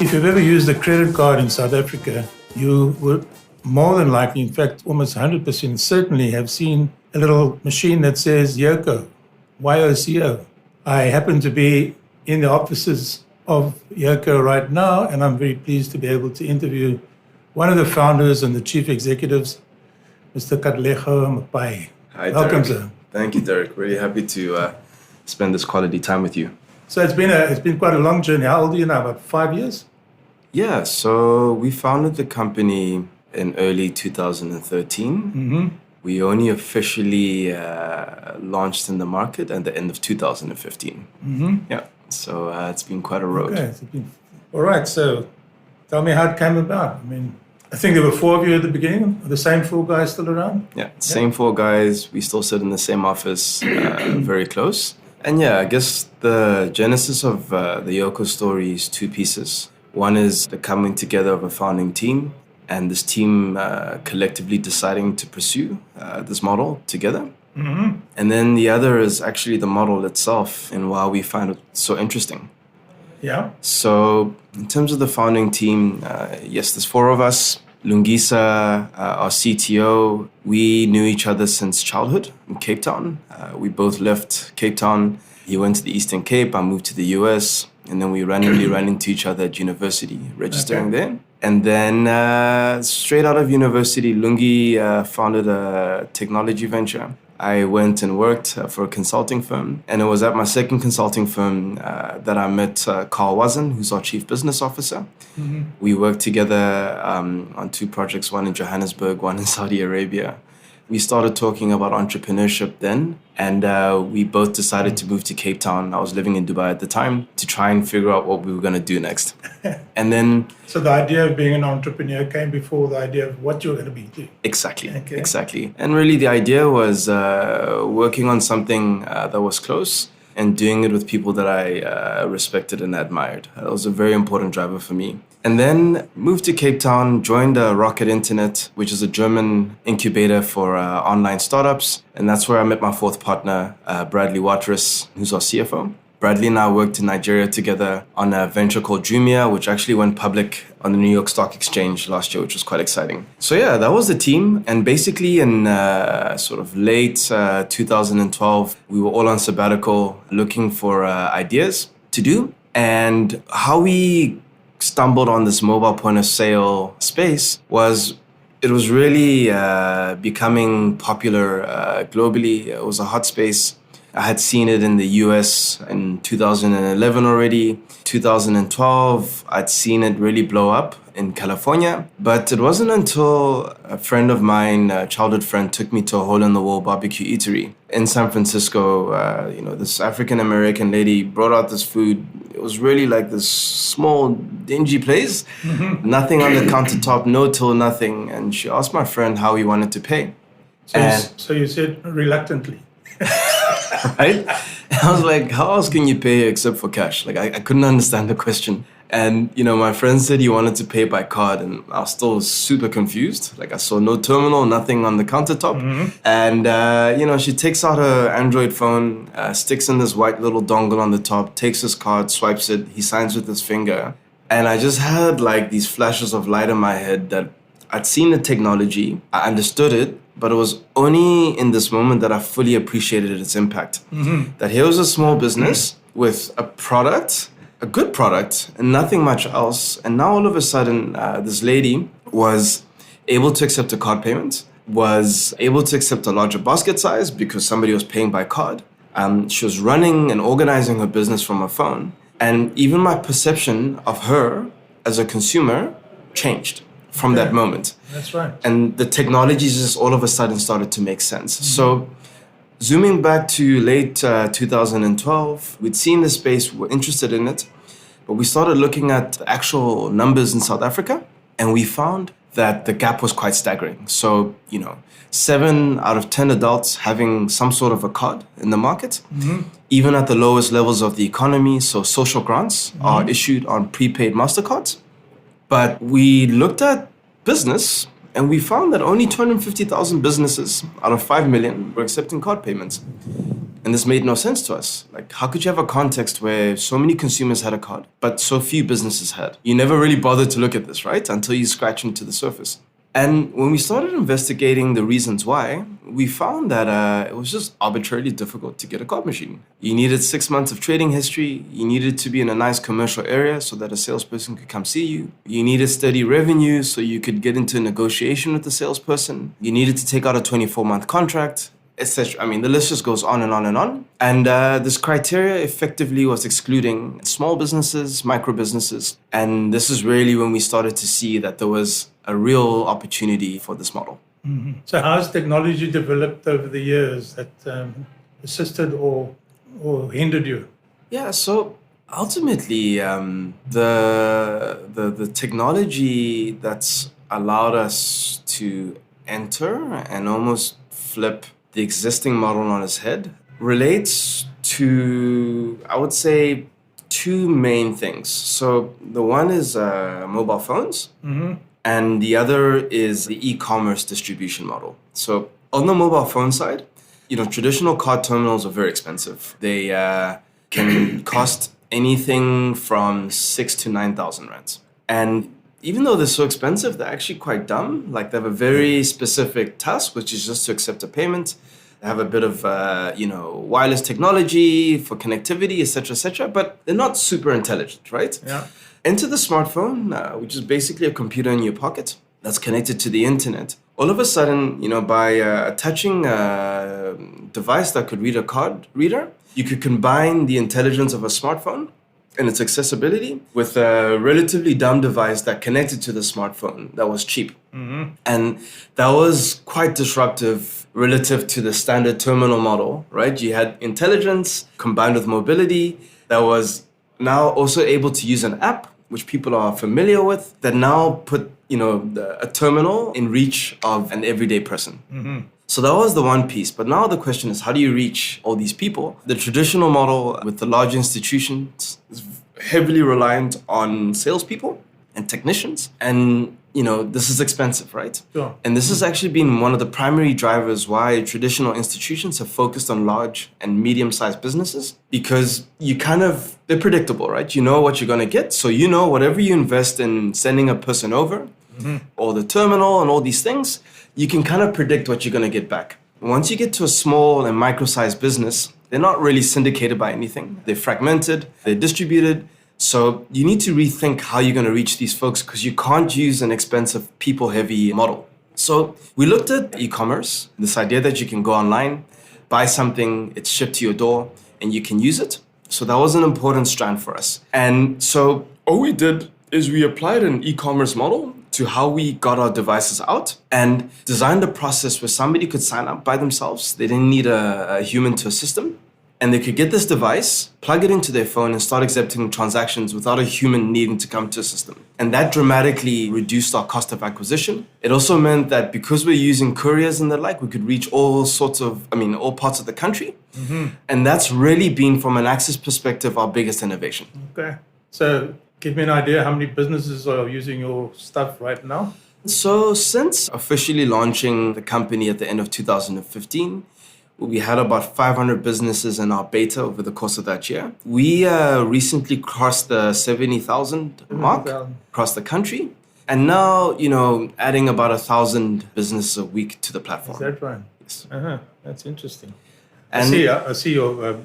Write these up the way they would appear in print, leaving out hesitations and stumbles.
If you've ever used a credit card in South Africa, you would more than likely, in fact, almost 100% certainly have seen a little machine that says Yoco, Y-O-C-O. I happen to be in the offices of Yoco right now, and I'm very pleased to be able to interview one of the founders and the chief executives, Mr. Katlego Maphai. Hi, Welcome, Derek. sir. Thank you, Derek. Really happy to spend this quality time with you. So it's been quite a long journey. How old are you now? About 5 years? Yeah, so we founded the company in early 2013. Mm-hmm. We only officially launched in the market at the end of 2015. Mm-hmm. Yeah, so it's been quite a road. Okay. All right. So tell me how it came about. I mean, I think there were 4 of you at the beginning. Are the same 4 guys still around? Yeah, same 4 guys. We still sit in the same office, very close. And yeah, I guess the genesis of the Yoco story is 2 pieces. One is the coming together of a founding team, and this team collectively deciding to pursue this model together. Mm-hmm. And then the other is actually the model itself and why we find it so interesting. Yeah. So in terms of the founding team, yes, there's 4 of us. Lungisa, our CTO, we knew each other since childhood in Cape Town. We both left Cape Town. He went to the Eastern Cape, I moved to the US, and then we randomly ran into each other at university, registering there. And then straight out of university, Lungi founded a technology venture. I went and worked for a consulting firm. And it was at my second consulting firm that I met Carl Wazen, who's our chief business officer. Mm-hmm. We worked together on 2 projects, one in Johannesburg, one in Saudi Arabia. We started talking about entrepreneurship then, and we both decided to move to Cape Town. I was living in Dubai at the time to try and figure out what we were going to do next. And then... So the idea of being an entrepreneur came before the idea of what you were going to be doing. Exactly. And really the idea was working on something that was close and doing it with people that I respected and admired. That was a very important driver for me. And then moved to Cape Town, joined Rocket Internet, which is a German incubator for online startups. And that's where I met my 4th partner, Bradley Watrous, who's our CFO. Bradley and I worked in Nigeria together on a venture called Jumia, which actually went public on the New York Stock Exchange last year, which was quite exciting. So yeah, that was the team. And basically in sort of late 2012, we were all on sabbatical looking for ideas to do. And how we stumbled on this mobile point of sale space was it was really becoming popular globally. It was a hot space. I had seen it in the US in 2011 already. 2012, I'd seen it really blow up in California. But it wasn't until a friend of mine, a childhood friend, took me to a hole-in-the-wall barbecue eatery in San Francisco. This African-American lady brought out this food. It was really like this small, dingy place. Mm-hmm. Nothing on the countertop, no till, nothing. And she asked my friend how he wanted to pay. So you said reluctantly. Right? And I was like, how else can you pay except for cash? Like, I couldn't understand the question. And, my friend said he wanted to pay by card, and I was still super confused. Like, I saw no terminal, nothing on the countertop. Mm-hmm. And, she takes out her Android phone, sticks in this white little dongle on the top, takes his card, swipes it, he signs with his finger. And I just had, like, these flashes of light in my head that I'd seen the technology, I understood it, but it was only in this moment that I fully appreciated its impact. Mm-hmm. That here was a small business with a product, a good product, and nothing much else. And now all of a sudden, this lady was able to accept a card payment, was able to accept a larger basket size because somebody was paying by card. She was running and organizing her business from her phone. And even my perception of her as a consumer changed from that moment. That's right. And the technologies just all of a sudden started to make sense. Mm-hmm. So zooming back to late 2012, we'd seen the space, we were interested in it, but we started looking at the actual numbers in South Africa, and we found that the gap was quite staggering. So, 7 out of 10 adults having some sort of a card in the market, mm-hmm. even at the lowest levels of the economy. So social grants mm-hmm. are issued on prepaid MasterCards. But we looked at business and we found that only 250,000 businesses out of 5 million were accepting card payments. And this made no sense to us. Like, how could you have a context where so many consumers had a card, but so few businesses had? You never really bothered to look at this, right? Until you scratch into the surface. And when we started investigating the reasons why, we found that it was just arbitrarily difficult to get a card machine. You needed 6 months of trading history. You needed to be in a nice commercial area so that a salesperson could come see you. You needed steady revenue so you could get into a negotiation with the salesperson. You needed to take out a 24-month contract, etc. I mean, the list just goes on and on and on. And this criteria effectively was excluding small businesses, micro businesses. And this is really when we started to see that there was a real opportunity for this model. Mm-hmm. So how has technology developed over the years that assisted or hindered you? Yeah, so ultimately, the technology that's allowed us to enter and almost flip the existing model on its head relates to, I would say, two main things. So the one is mobile phones. Mm-hmm. And the other is the e-commerce distribution model. So on the mobile phone side, traditional card terminals are very expensive. They can cost anything from 6,000 to 9,000 rands. And even though they're so expensive, they're actually quite dumb. Like, they have a very specific task, which is just to accept a payment. They have a bit of, wireless technology for connectivity, etc., but they're not super intelligent, right? Yeah. Enter the smartphone, which is basically a computer in your pocket that's connected to the internet. All of a sudden, by attaching a device that could read a card reader, you could combine the intelligence of a smartphone and its accessibility with a relatively dumb device that connected to the smartphone that was cheap. Mm-hmm. And that was quite disruptive relative to the standard terminal model, right? You had intelligence combined with mobility that was now also able to use an app, which people are familiar with, that now put, a terminal in reach of an everyday person. Mm-hmm. So that was the one piece. But now the question is, how do you reach all these people? The traditional model with the large institutions is heavily reliant on salespeople and technicians. And, this is expensive, right? Sure. And this has actually been one of the primary drivers why traditional institutions have focused on large and medium-sized businesses, because they're predictable, right? You know what you're going to get. So whatever you invest in sending a person over, mm-hmm. or the terminal and all these things, you can kind of predict what you're going to get back. Once you get to a small and micro-sized business, they're not really syndicated by anything. They're fragmented, they're distributed. So you need to rethink how you're going to reach these folks, because you can't use an expensive people-heavy model. So we looked at e-commerce, this idea that you can go online, buy something, it's shipped to your door, and you can use it. So that was an important strand for us. And so all we did is we applied an e-commerce model to how we got our devices out and designed a process where somebody could sign up by themselves. They didn't need a human to assist them. And they could get this device, plug it into their phone, and start accepting transactions without a human needing to come to assist them. And that dramatically reduced our cost of acquisition. It also meant that because we're using couriers and the like, we could reach all parts of the country. Mm-hmm. And that's really been, from an access perspective, our biggest innovation. Okay. So give me an idea how many businesses are using your stuff right now? So since officially launching the company at the end of 2015, we had about 500 businesses in our beta over the course of that year. We recently crossed the 70,000 mark across the country. And now, adding about 1,000 businesses a week to the platform. Is that right? Yes. Uh-huh. That's interesting. And I see you're,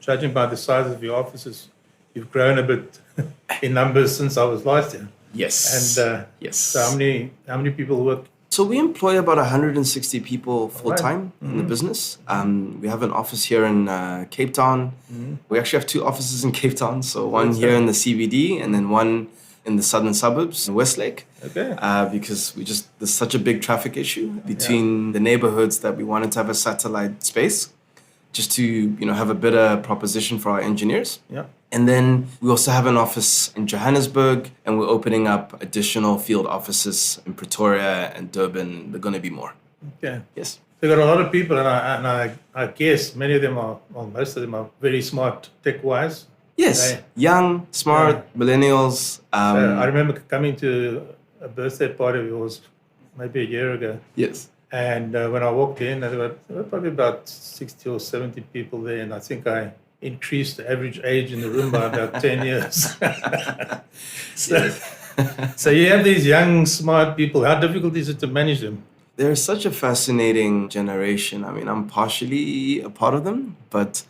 judging by the size of your offices, you've grown a bit in numbers since I was last year. Yes. And yes. So how many people work? So we employ about 160 people full-time in the business. We have an office here in Cape Town. Mm-hmm. We actually have 2 offices in Cape Town. So one here in the CBD and then one in the southern suburbs, in Westlake. Okay. Because there's such a big traffic issue between the neighborhoods that we wanted to have a satellite space just to, have a better proposition for our engineers. Yeah. And then we also have an office in Johannesburg, and we're opening up additional field offices in Pretoria and Durban. There are going to be more. Okay. Yes. So you've got a lot of people, and I guess many of them most of them are very smart tech-wise. Yes. Young, smart, millennials. So I remember coming to a birthday party of yours maybe a year ago. Yes. And when I walked in, there were probably about 60 or 70 people there. And I think I increased the average age in the room by about 10 years. so, so you have these young, smart people. How difficult is it to manage them? They're such a fascinating generation. I mean, I'm partially a part of them, but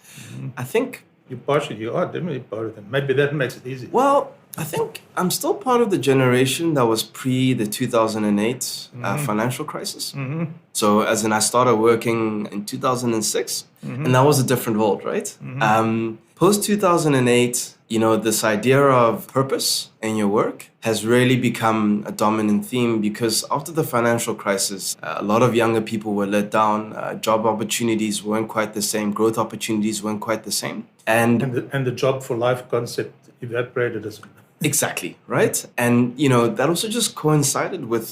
I think, You are definitely part of them. Maybe that makes it easy. well, I think I'm still part of the generation that was pre the 2008 financial crisis. So, as in, I started working in 2006, and that was a different world, right? Post 2008, this idea of purpose in your work has really become a dominant theme because after the financial crisis, a lot of younger people were let down. Job opportunities weren't quite the same. Growth opportunities weren't quite the same. And the job for life concept evaporated as well. Exactly, right? And, that also just coincided with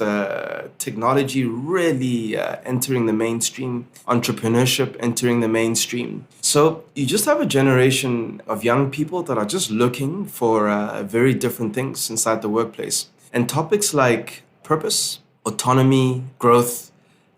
technology really entering the mainstream, entrepreneurship entering the mainstream. So you just have a generation of young people that are just looking for very different things inside the workplace. And topics like purpose, autonomy, growth,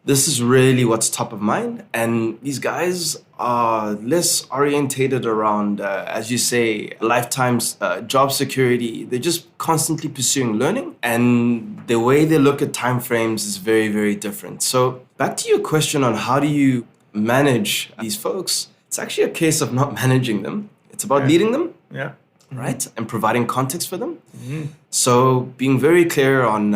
this is really what's top of mind. And these guys are less orientated around, as you say, lifetimes job security. They're just constantly pursuing learning. And the way they look at timeframes is very, very different. So back to your question on how do you manage these folks, it's actually a case of not managing them. It's about leading them. Yeah. Right? And providing context for them. So being very clear on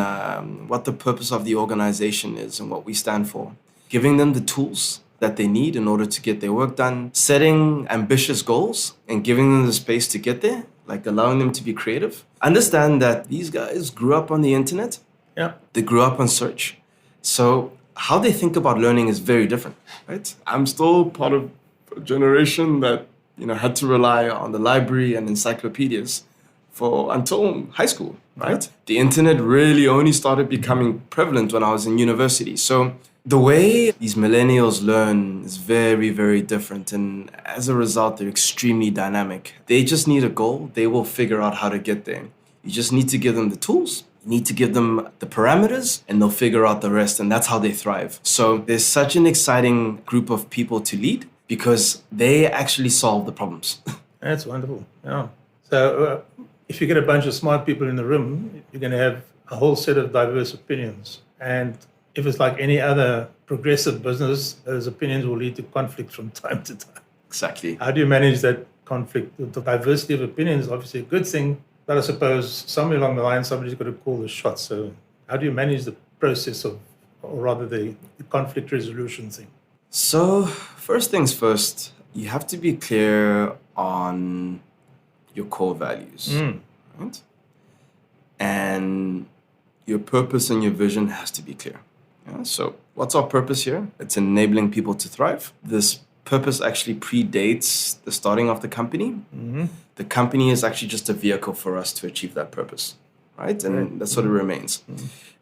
what the purpose of the organization is and what we stand for. Giving them the tools that they need in order to get their work done. Setting ambitious goals and giving them the space to get there, like allowing them to be creative. Understand that these guys grew up on the internet. Yeah. They grew up on search. So how they think about learning is very different, right? I'm still part of a generation that had to rely on the library and encyclopedias until high school, right? Yeah. The internet really only started becoming prevalent when I was in university. So the way these millennials learn is very, very different. And as a result, they're extremely dynamic. They just need a goal. They will figure out how to get there. You just need to give them the tools. You need to give them the parameters and they'll figure out the rest. And that's how they thrive. So there's such an exciting group of people to lead, because they actually solve the problems. That's wonderful. Yeah. So if you get a bunch of smart people in the room, you're going to have a whole set of diverse opinions. And if it's like any other progressive business, those opinions will lead to conflict from time to time. Exactly. How do you manage that conflict? The diversity of opinions is obviously a good thing, but I suppose somewhere along the line, somebody's got to call the shots. So how do you manage the process of, or rather the conflict resolution thing? So first things first, you have to be clear on your core values, right? And your purpose and your vision has to be clear. Yeah? So what's our purpose here? It's enabling people to thrive. This purpose actually predates the starting of the company. The company is actually just a vehicle for us to achieve that purpose, right? And that's what it remains.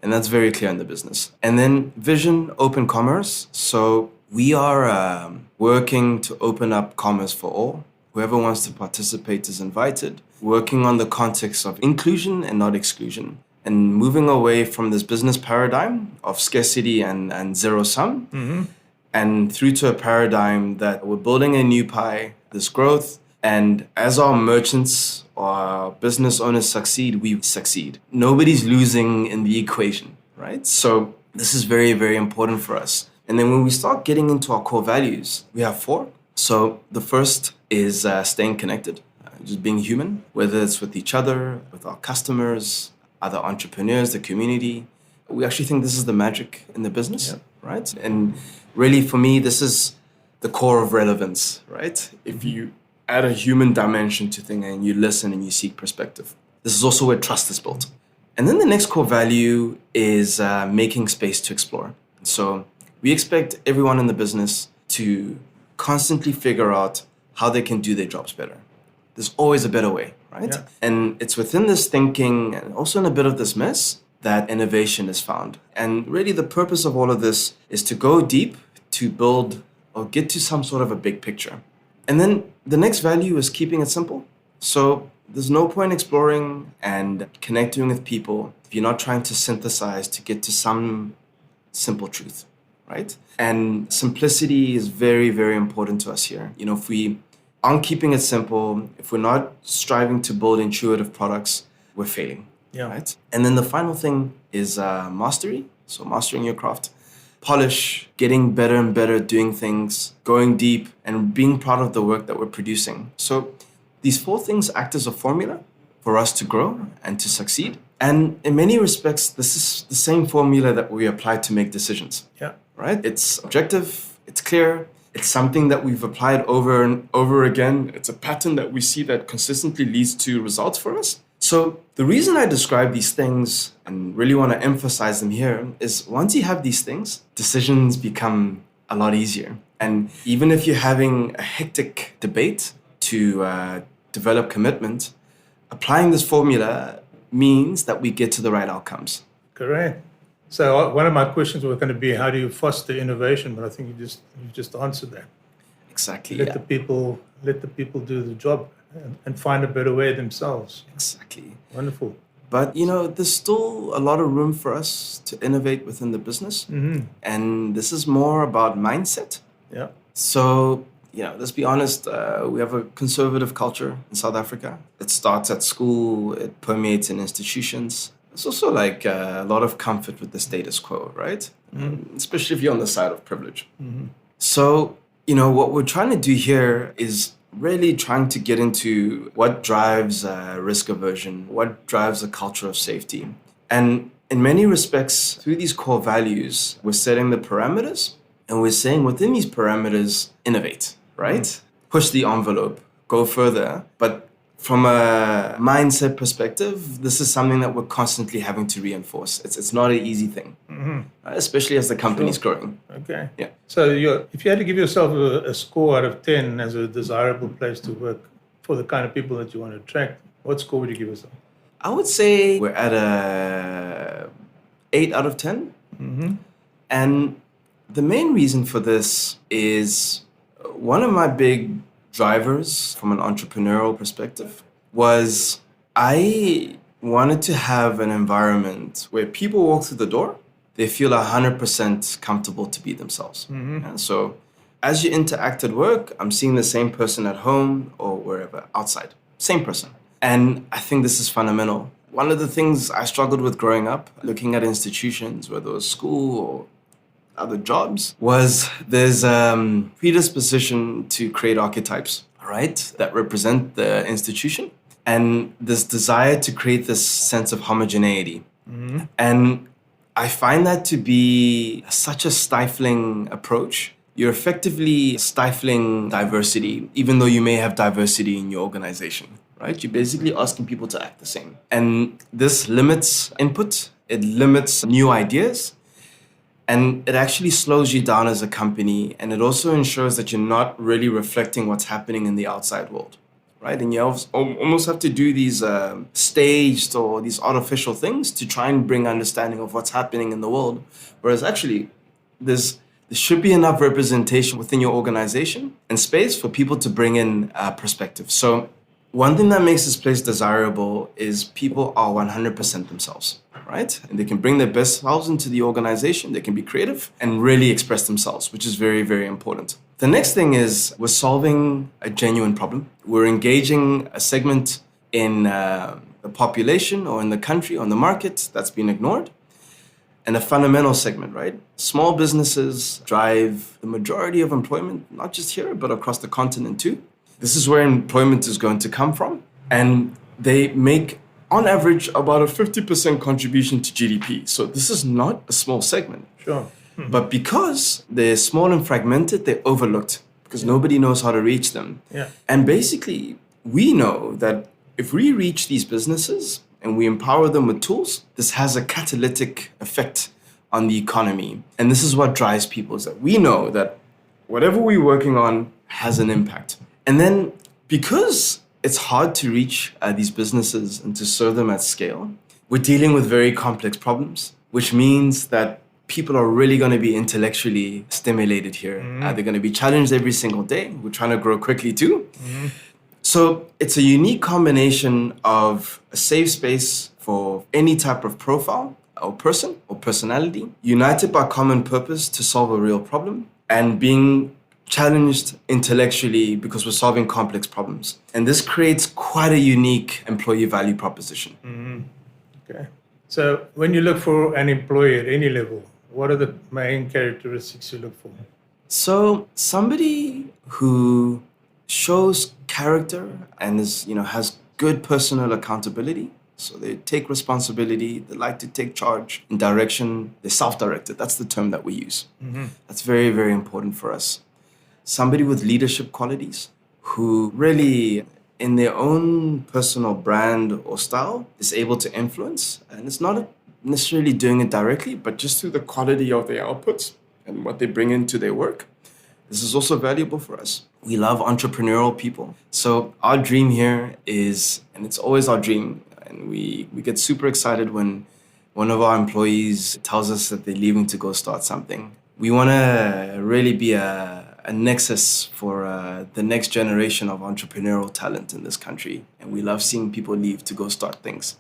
And that's very clear in the business. And then vision, open commerce. So we are working to open up commerce for all. Whoever wants to participate is invited. Working on the context of inclusion and not exclusion. And moving away from this business paradigm of scarcity and zero sum. And through to a paradigm that we're building a new pie, this growth. And as our merchants or our business owners succeed, we succeed. Nobody's losing in the equation, right? So this is very, very important for us. And then when we start getting into our core values, we have 4. So the first is staying connected, just being human, whether it's with each other, with our customers, other entrepreneurs, the community. We actually think this is the magic in the business, right? And really, for me, this is the core of relevance, right? If you add a human dimension to things and you listen and you seek perspective, this is also where trust is built. And then the next core value is making space to explore. So we expect everyone in the business to constantly figure out how they can do their jobs better. There's always a better way, right? Yeah. And it's within this thinking and also in a bit of this mess that innovation is found. And really the purpose of all of this is to go deep, to build or get to some sort of a big picture. And then the next value is keeping it simple. So there's no point exploring and connecting with people if you're not trying to synthesize to get to some simple truth. right? And simplicity is very, very important to us here. If we aren't keeping it simple, if we're not striving to build intuitive products, we're failing, right? And then the final thing is mastery. So mastering your craft, polish, getting better and better at doing things, going deep, and being proud of the work that we're producing. So these 4 things act as a formula for us to grow and to succeed. And in many respects, this is the same formula that we apply to make decisions. Right? It's objective, it's clear, it's something that we've applied over and over again. It's a pattern that we see that consistently leads to results for us. So the reason I describe these things and really want to emphasize them here is once you have these things, decisions become a lot easier. And even if you're having a hectic debate to develop commitment, applying this formula means that we get to the right outcomes. Correct. So one of my questions was going to be, how do you foster innovation? But I think you just answered that. Exactly. Let the people do the job and find a better way themselves. Exactly. Wonderful. But there's still a lot of room for us to innovate within the business, and this is more about mindset. Yeah. So let's be honest. We have a conservative culture in South Africa. It starts at school. It permeates in institutions. It's also like a lot of comfort with the status quo, right? Especially if you're on the side of privilege. So, what we're trying to do here is really trying to get into what drives risk aversion, what drives a culture of safety. And in many respects, through these core values, we're setting the parameters and we're saying within these parameters, innovate, right? Push the envelope, go further. But from a mindset perspective, this is something that we're constantly having to reinforce. It's not an easy thing, especially as the company's growing. Okay. Yeah. So if you had to give yourself a score out of 10 as a desirable place to work for the kind of people that you want to attract, what score would you give yourself? I would say we're at a 8 out of 10. And the main reason for this is one of my big drivers from an entrepreneurial perspective was I wanted to have an environment where people walk through the door, they feel 100% comfortable to be themselves. And so as you interact at work, I'm seeing the same person at home or wherever, outside, same person. And I think this is fundamental. One of the things I struggled with growing up, looking at institutions, whether it was school or other jobs, was there's predisposition to create archetypes, right, that represent the institution, and this desire to create this sense of homogeneity. And I find that to be such a stifling approach. You're effectively stifling diversity, even though you may have diversity in your organization, right? You're basically asking people to act the same. And this limits input, it limits new ideas, and it actually slows you down as a company. And it also ensures that you're not really reflecting what's happening in the outside world, right? And you almost have to do these staged or these artificial things to try and bring understanding of what's happening in the world. Whereas actually, there should be enough representation within your organization and space for people to bring in perspective. So one thing that makes this place desirable is people are 100% themselves, right? And they can bring their best selves into the organization. They can be creative and really express themselves, which is very, very important. The next thing is we're solving a genuine problem. We're engaging a segment in the population or in the country or in the market that's been ignored. And a fundamental segment, right? Small businesses drive the majority of employment, not just here, but across the continent too. This is where employment is going to come from. And they make, on average, about a 50% contribution to GDP. So this is not a small segment. Sure. But because they're small and fragmented, they're overlooked because nobody knows how to reach them. Yeah. And basically, we know that if we reach these businesses and we empower them with tools, this has a catalytic effect on the economy. And this is what drives people, is that we know that whatever we're working on has an impact. And then because it's hard to reach these businesses and to serve them at scale, we're dealing with very complex problems, which means that people are really going to be intellectually stimulated here. They're going to be challenged every single day. We're trying to grow quickly too. So it's a unique combination of a safe space for any type of profile or person or personality, united by common purpose to solve a real problem, and being challenged intellectually because we're solving complex problems. And this creates quite a unique employee value proposition. Okay. So when you look for an employee at any level, what are the main characteristics you look for? So somebody who shows character and has good personal accountability. So they take responsibility, they like to take charge in direction, they're self-directed. That's the term that we use. That's very, very important for us. Somebody with leadership qualities who really, in their own personal brand or style, is able to influence. And it's not necessarily doing it directly, but just through the quality of their outputs and what they bring into their work. This is also valuable for us. We love entrepreneurial people. So our dream here is, and it's always our dream, and we get super excited when one of our employees tells us that they're leaving to go start something. We want to really be a nexus for the next generation of entrepreneurial talent in this country. And we love seeing people leave to go start things.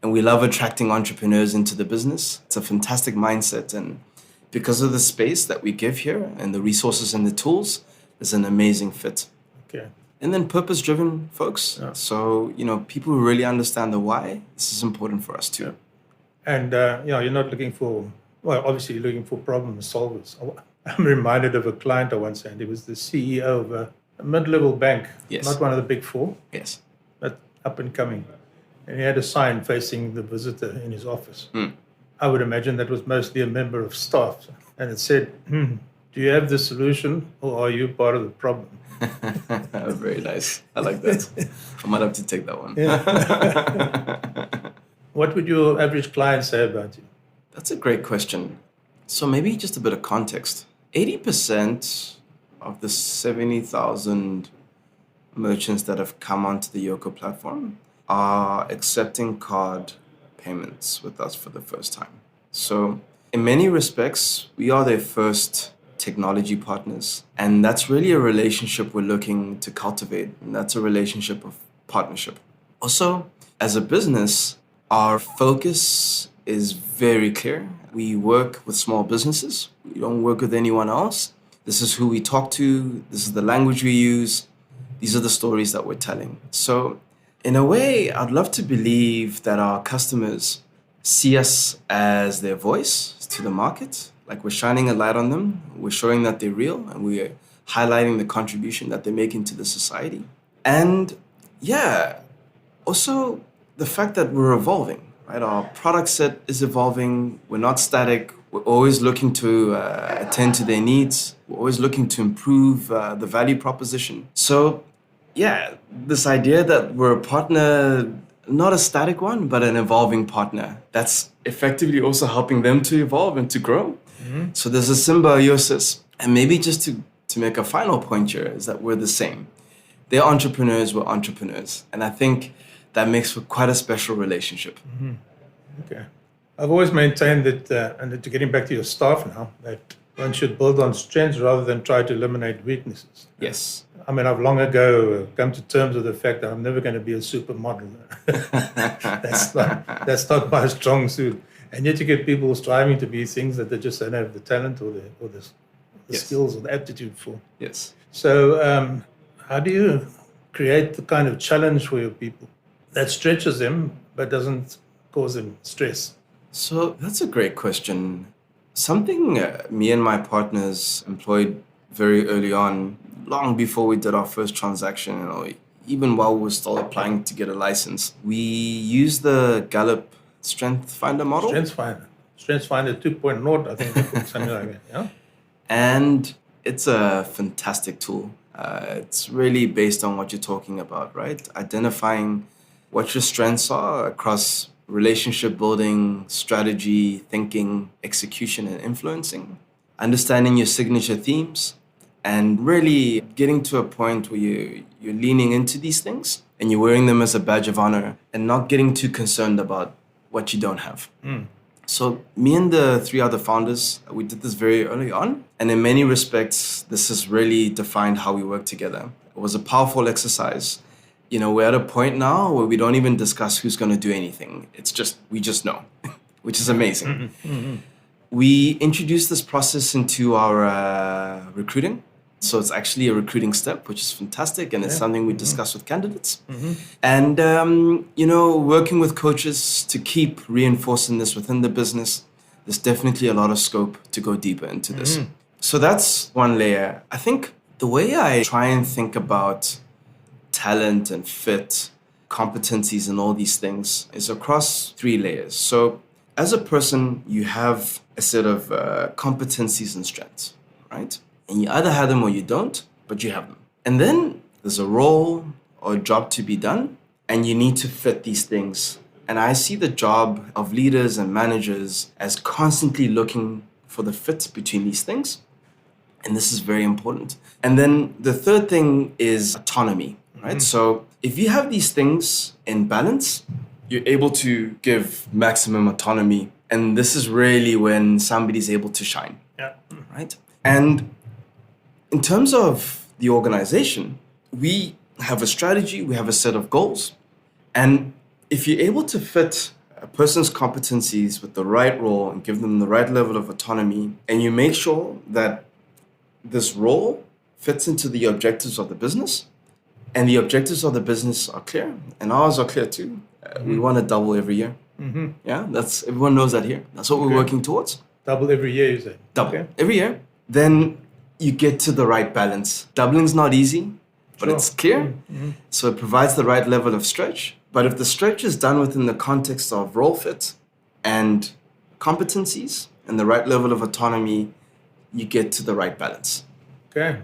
And we love attracting entrepreneurs into the business. It's a fantastic mindset. And because of the space that we give here and the resources and the tools, it's an amazing fit. Okay. And then purpose-driven folks. Yeah. So, people who really understand the why, this is important for us too. Yeah. And, you're not looking for, obviously you're looking for problem solvers. I'm reminded of a client I once had. He was the CEO of a mid-level bank. Yes. Not one of the big four. Yes. But up and coming. And he had a sign facing the visitor in his office. I would imagine that was mostly a member of staff. And it said, do you have the solution or are you part of the problem? Very nice. I like that. I might have to take that one. Yeah. What would your average client say about you? That's a great question. So maybe just a bit of context. 80% of the 70,000 merchants that have come onto the Yoco platform are accepting card payments with us for the first time. So in many respects, we are their first technology partners. And that's really a relationship we're looking to cultivate. And that's a relationship of partnership. Also, as a business, our focus is very clear. We work with small businesses. We don't work with anyone else. This is who we talk to. This is the language we use. These are the stories that we're telling. So in a way, I'd love to believe that our customers see us as their voice to the market, like we're shining a light on them. We're showing that they're real and we're highlighting the contribution that they're making to the society. And also the fact that we're evolving, right? Our product set is evolving. We're not static. We're always looking to attend to their needs. We're always looking to improve the value proposition. So this idea that we're a partner, not a static one, but an evolving partner that's effectively also helping them to evolve and to grow. So there's a symbiosis. And maybe just to make a final point here is that we're the same. They're entrepreneurs, we're entrepreneurs. And I think that makes for quite a special relationship. Okay. I've always maintained that, and to getting back to your staff now, that one should build on strengths rather than try to eliminate weaknesses. Yes. I mean, I've long ago come to terms with the fact that I'm never going to be a supermodel. That's not my strong suit. And yet you get people striving to be things that they just don't have the talent or the skills or the aptitude for. Yes. So how do you create the kind of challenge for your people that stretches them but doesn't cause them stress? So that's a great question. Something me and my partners employed very early on, long before we did our first transaction, even while we were still applying to get a license, we used the Gallup Strength Finder model. Strength Finder 2.0, I think, something like that. Yeah. And it's a fantastic tool. It's really based on what you're talking about, right? Identifying what your strengths are across relationship building, strategy, thinking, execution, and influencing. Understanding your signature themes, and really getting to a point where you're leaning into these things and you're wearing them as a badge of honor and not getting too concerned about what you don't have. So me and the 3 other founders, we did this very early on. And in many respects, this has really defined how we work together. It was a powerful exercise. We're at a point now where we don't even discuss who's going to do anything. It's just, we just know. which is amazing. We introduced this process into our recruiting. So it's actually a recruiting step, which is fantastic. And it's something we discuss with candidates. And, working with coaches to keep reinforcing this within the business, there's definitely a lot of scope to go deeper into this. So that's one layer. I think the way I try and think about talent and fit, competencies and all these things is across 3 layers. So as a person, you have a set of competencies and strengths, right? And you either have them or you don't, but you have them. And then there's a role or a job to be done, and you need to fit these things. And I see the job of leaders and managers as constantly looking for the fit between these things. And this is very important. And then the third thing is autonomy, right? So if you have these things in balance, you're able to give maximum autonomy. And this is really when somebody's able to shine, right? And in terms of the organization, we have a strategy, we have a set of goals. And if you're able to fit a person's competencies with the right role and give them the right level of autonomy, and you make sure that this role fits into the objectives of the business, and the objectives of the business are clear, and ours are clear too. We want to double every year. Yeah, that's everyone knows that here. That's what we're working towards. Double every year, you say? Double every year. Then you get to the right balance. Doubling's not easy, but it's clear. So it provides the right level of stretch. But if the stretch is done within the context of role fit and competencies and the right level of autonomy, you get to the right balance. Okay.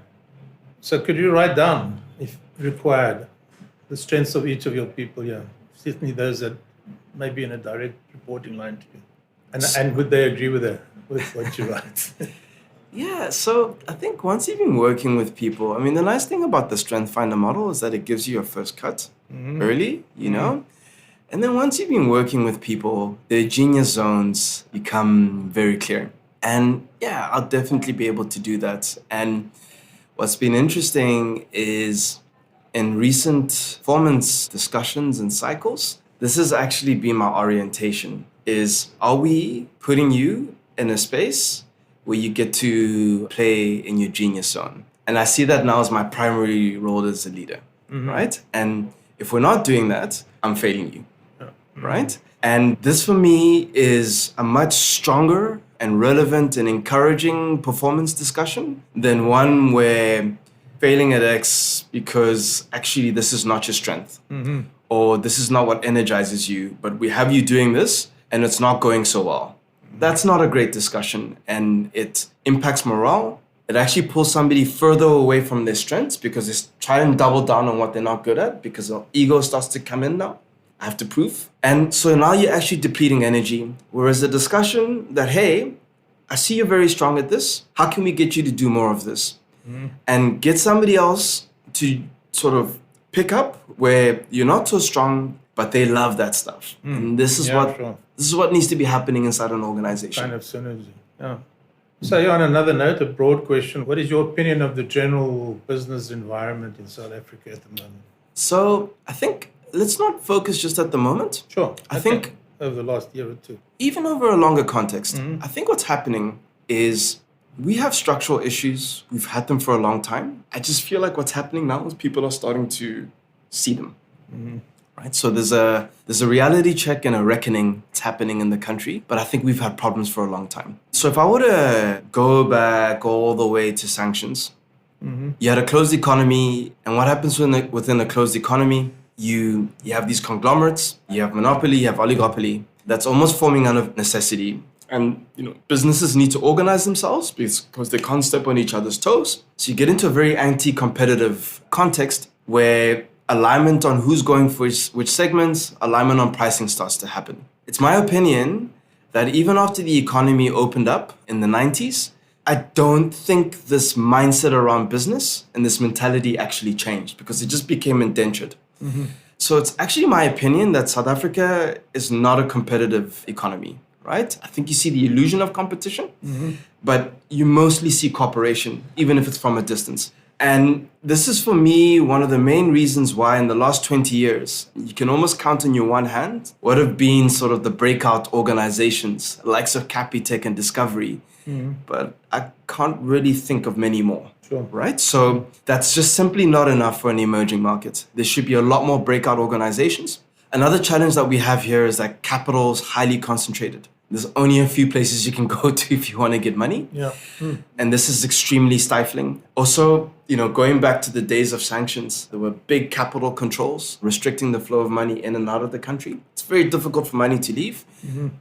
So could you write down, if required, the strengths of each of your people? Yeah, certainly those that may be in a direct reporting line to you. And would they agree with what you write? Yeah, so I think once you've been working with people, I mean, the nice thing about the Strength Finder model is that it gives you your first cut early, you know? And then once you've been working with people, the genius zones become very clear. And yeah, I'll definitely be able to do that. And what's been interesting is in recent performance discussions and cycles, this has actually been my orientation is, are we putting you in a space where you get to play in your genius zone? And I see that now as my primary role as a leader, right? And if we're not doing that, I'm failing you, right? And this for me is a much stronger and relevant and encouraging performance discussion than one where failing at X because actually this is not your strength or this is not what energizes you, but we have you doing this and it's not going so well. That's not a great discussion, and it impacts morale. It actually pulls somebody further away from their strengths because they try and double down on what they're not good at because the ego starts to come in now. I have to prove. And so now you're actually depleting energy. Whereas the discussion that, hey, I see you're very strong at this. How can we get you to do more of this? And get somebody else to sort of pick up where you're not so strong, but they love that stuff. And this is this is what needs to be happening inside an organization. Kind of synergy. Yeah. So on another note, a broad question. What is your opinion of the general business environment in South Africa at the moment? So I think let's not focus just at the moment. Sure. I think over the last year or two. Even over a longer context, I think what's happening is we have structural issues. We've had them for a long time. I just feel like what's happening now is people are starting to see them. Right? So there's a reality check and a reckoning that's happening in the country, but I think we've had problems for a long time. So if I were to go back all the way to sanctions, you had a closed economy, and what happens within a closed economy? You have these conglomerates, you have monopoly, you have oligopoly. That's almost forming out of necessity. And businesses need to organize themselves because they can't step on each other's toes. So you get into a very anti-competitive context where alignment on who's going for which segments, alignment on pricing starts to happen. It's my opinion that even after the economy opened up in the 90s, I don't think this mindset around business and this mentality actually changed because it just became indentured. So it's actually my opinion that South Africa is not a competitive economy, right? I think you see the illusion of competition, but you mostly see cooperation, even if it's from a distance. And this is, for me, one of the main reasons why in the last 20 years, you can almost count on your one hand what have been sort of the breakout organizations, likes of Capitec and Discovery. But I can't really think of many more. Sure. Right? So that's just simply not enough for an emerging market. There should be a lot more breakout organizations. Another challenge that we have here is that capital is highly concentrated. There's only a few places you can go to if you want to get money. Yeah. And this is extremely stifling. Also, going back to the days of sanctions, there were big capital controls restricting the flow of money in and out of the country. It's very difficult for money to leave,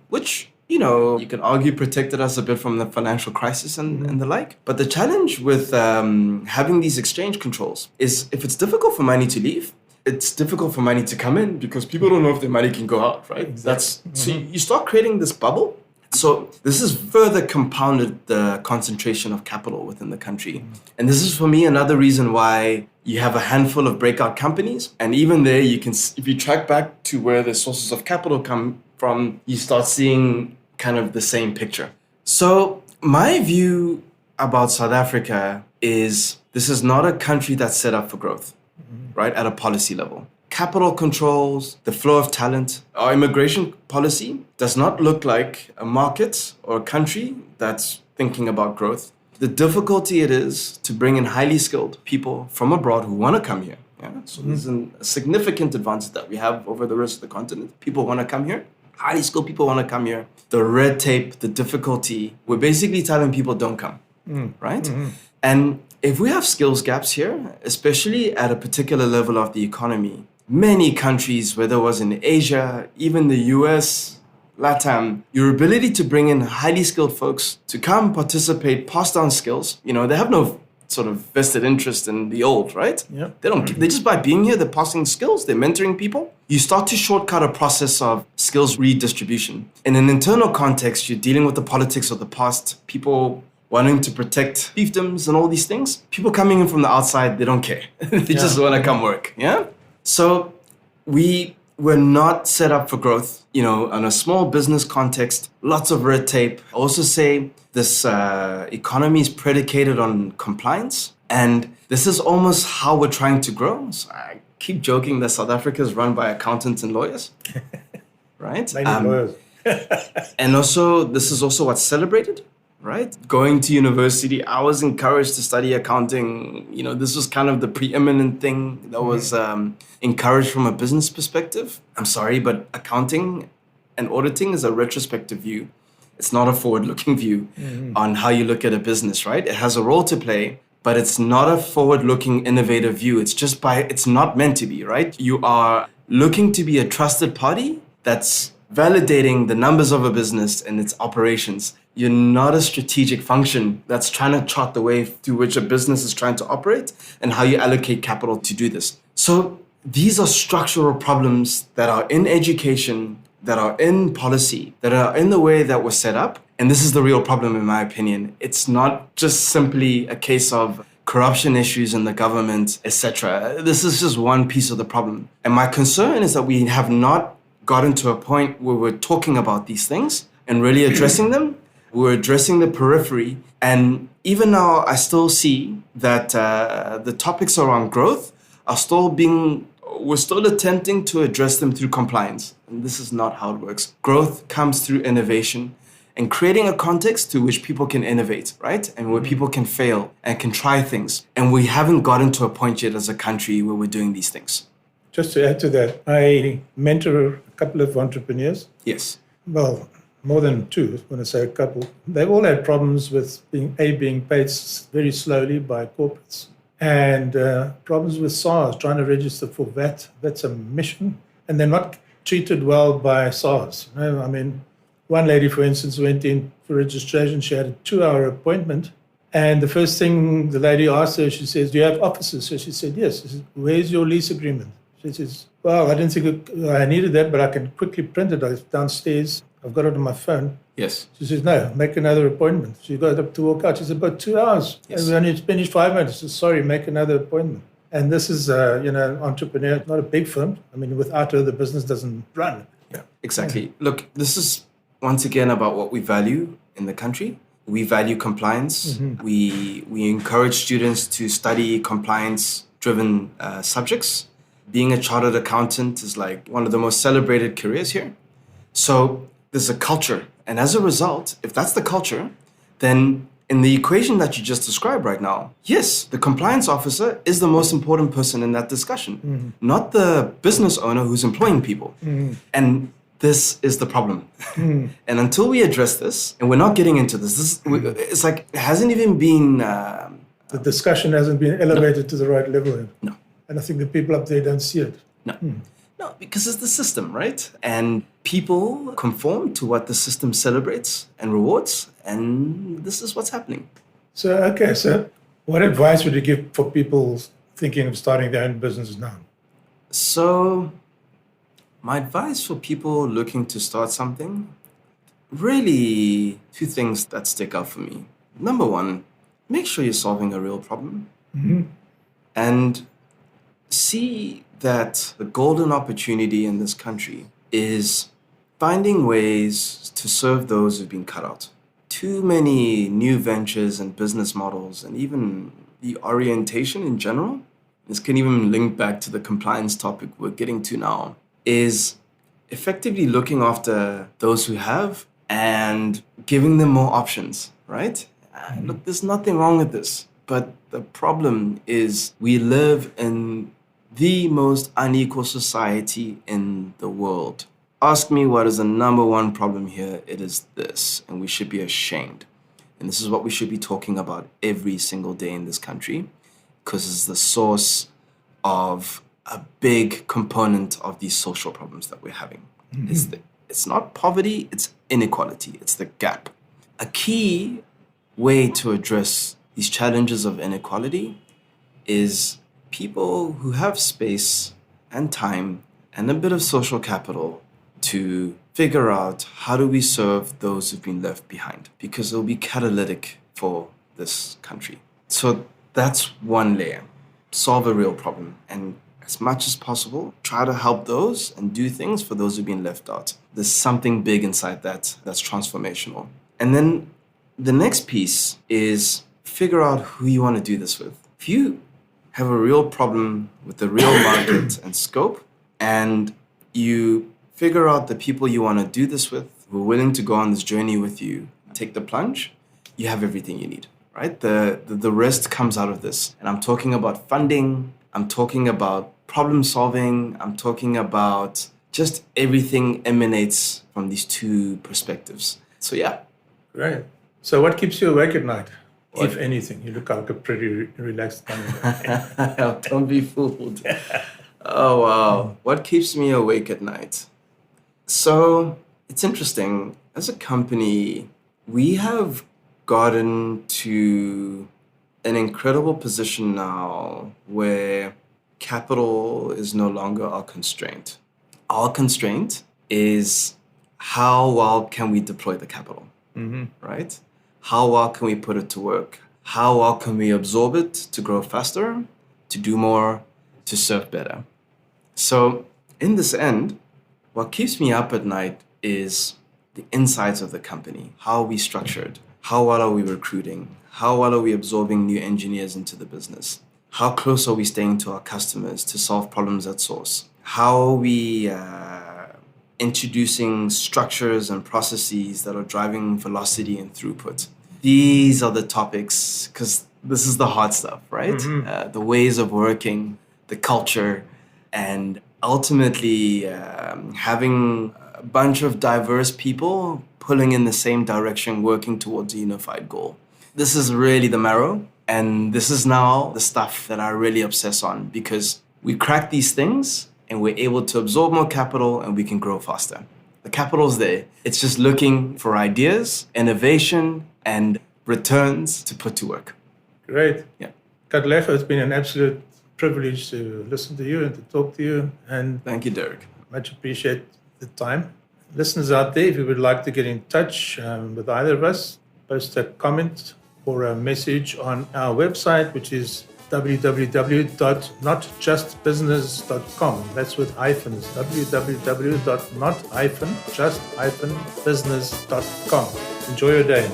which, you can argue protected us a bit from the financial crisis and the like. But the challenge with having these exchange controls is if it's difficult for money to leave, it's difficult for money to come in because people don't know if their money can go out, right? Exactly. So you start creating this bubble. So this has further compounded the concentration of capital within the country. And this is, for me, another reason why you have a handful of breakout companies. And even there, you can, if you track back to where the sources of capital come from, you start seeing kind of the same picture. So my view about South Africa is this is not a country that's set up for growth, right, at a policy level. Capital controls, the flow of talent. Our immigration policy does not look like a market or a country that's thinking about growth. The difficulty it is to bring in highly skilled people from abroad who want to come here. Yeah? So there's a significant advantage that we have over the rest of the continent. People want to come here. Highly skilled people want to come here. The red tape, the difficulty, we're basically telling people don't come, right? And if we have skills gaps here, especially at a particular level of the economy, many countries, whether it was in Asia, even the US, LATAM, your ability to bring in highly skilled folks to come participate, pass down skills, they have no sort of vested interest in the old, right? Yeah. They just by being here, they're passing skills, they're mentoring people. You start to shortcut a process of skills redistribution. In an internal context, you're dealing with the politics of the past, people wanting to protect fiefdoms and all these things. People coming in from the outside, they don't care. They just want to come work, yeah? So we were not set up for growth, on a small business context, lots of red tape. I also say this economy is predicated on compliance. And this is almost how we're trying to grow. So I keep joking that South Africa is run by accountants and lawyers, right? Mainly lawyers. And also, this is also what's celebrated, right? Going to university, I was encouraged to study accounting. This was kind of the preeminent thing that was encouraged from a business perspective. I'm sorry, but accounting and auditing is a retrospective view. It's not a forward-looking view on how you look at a business, right? It has a role to play, but it's not a forward-looking, innovative view. It's not meant to be, right? You are looking to be a trusted party that's validating the numbers of a business and its operations. You're not a strategic function that's trying to chart the way through which a business is trying to operate and how you allocate capital to do this. So these are structural problems that are in education, that are in policy, that are in the way that we're set up. And this is the real problem, in my opinion. It's not just simply a case of corruption issues in the government, etc. This is just one piece of the problem. And my concern is that we have not gotten to a point where we're talking about these things and really addressing them. We're addressing the periphery. And even now, I still see that the topics around growth are we're still attempting to address them through compliance. And this is not how it works. Growth comes through innovation and creating a context to which people can innovate, right? And where people can fail and can try things. And we haven't gotten to a point yet as a country where we're doing these things. Just to add to that, I mentor a couple of entrepreneurs. Yes. Well, more than two, when I say a couple. They've all had problems with being paid very slowly by corporates. And problems with SARS, trying to register for VAT. That's a mission. And they're not treated well by SARS. I mean, one lady, for instance, went in for registration. She had a 2-hour appointment. And the first thing the lady asked her, she says, "Do you have offices?" So she said, "Yes." She said, "Where's your lease agreement?" She says, "Well, I didn't think I needed that, but I can quickly print it. It's downstairs. I've got it on my phone." Yes. She says, "No, make another appointment." She got up to walk out. She said, "About 2 hours. Yes. And we only finished 5 minutes." She said, "Sorry, make another appointment." And this is, an entrepreneur, not a big firm. I mean, without her, the business doesn't run. Yeah, exactly. Look, this is once again about what we value in the country. We value compliance. We encourage students to study compliance-driven subjects. Being a chartered accountant is like one of the most celebrated careers here. So there's a culture. And as a result, if that's the culture, then in the equation that you just described right now, yes, the compliance officer is the most important person in that discussion, not the business owner who's employing people. And this is the problem. And until we address this, and we're not getting into this, it's like it hasn't even been... the discussion hasn't been elevated to the right level. No. And I think the people up there don't see it. No. No, because it's the system, right? And people conform to what the system celebrates and rewards, and this is what's happening. So what advice would you give for people thinking of starting their own businesses now? So my advice for people looking to start something, really two things that stick out for me. Number one, make sure you're solving a real problem. And see that the golden opportunity in this country is finding ways to serve those who've been cut out. Too many new ventures and business models, and even the orientation in general, this can even link back to the compliance topic we're getting to now, is effectively looking after those who have and giving them more options, right? Look, there's nothing wrong with this, but the problem is we live in the most unequal society in the world. Ask me what is the number one problem here. It is this, and we should be ashamed. And this is what we should be talking about every single day in this country, because it's the source of a big component of these social problems that we're having. It's not poverty, it's inequality, it's the gap. A key way to address these challenges of inequality is people who have space and time and a bit of social capital to figure out how do we serve those who've been left behind, because it'll be catalytic for this country. So that's one layer. Solve a real problem, and as much as possible, try to help those and do things for those who've been left out. There's something big inside that's transformational. And then the next piece is figure out who you want to do this with. If you have a real problem with the real market and scope, and you figure out the people you want to do this with, who are willing to go on this journey with you, take the plunge, you have everything you need, right? The rest comes out of this. And I'm talking about funding, I'm talking about problem solving, I'm talking about just everything emanates from these two perspectives. So yeah. Great. So what keeps you awake at night? If anything, you look like a pretty relaxed guy. Don't be fooled. Oh, wow. What keeps me awake at night? So it's interesting. As a company, we have gotten to an incredible position now where capital is no longer our constraint. Our constraint is how well can we deploy the capital, right? How well can we put it to work? How well can we absorb it to grow faster, to do more, to serve better? So in this end, what keeps me up at night is the insides of the company. How are we structured? How well are we recruiting? How well are we absorbing new engineers into the business? How close are we staying to our customers to solve problems at source? How are we introducing structures and processes that are driving velocity and throughput? These are the topics, because this is the hard stuff, right? The ways of working, the culture, and ultimately having a bunch of diverse people pulling in the same direction, working towards a unified goal. This is really the marrow, and this is now the stuff that I really obsess on, because we crack these things and we're able to absorb more capital and we can grow faster. The capital's there. It's just looking for ideas, innovation, and returns to put to work. Great. Yeah. Katlego, it's been an absolute privilege to listen to you and to talk to you. And thank you, Derek. Much appreciate the time. Listeners out there, if you would like to get in touch with either of us, post a comment or a message on our website, which is www.notjustbusiness.com. That's with hyphens. www.not-just-business.com. Enjoy your day.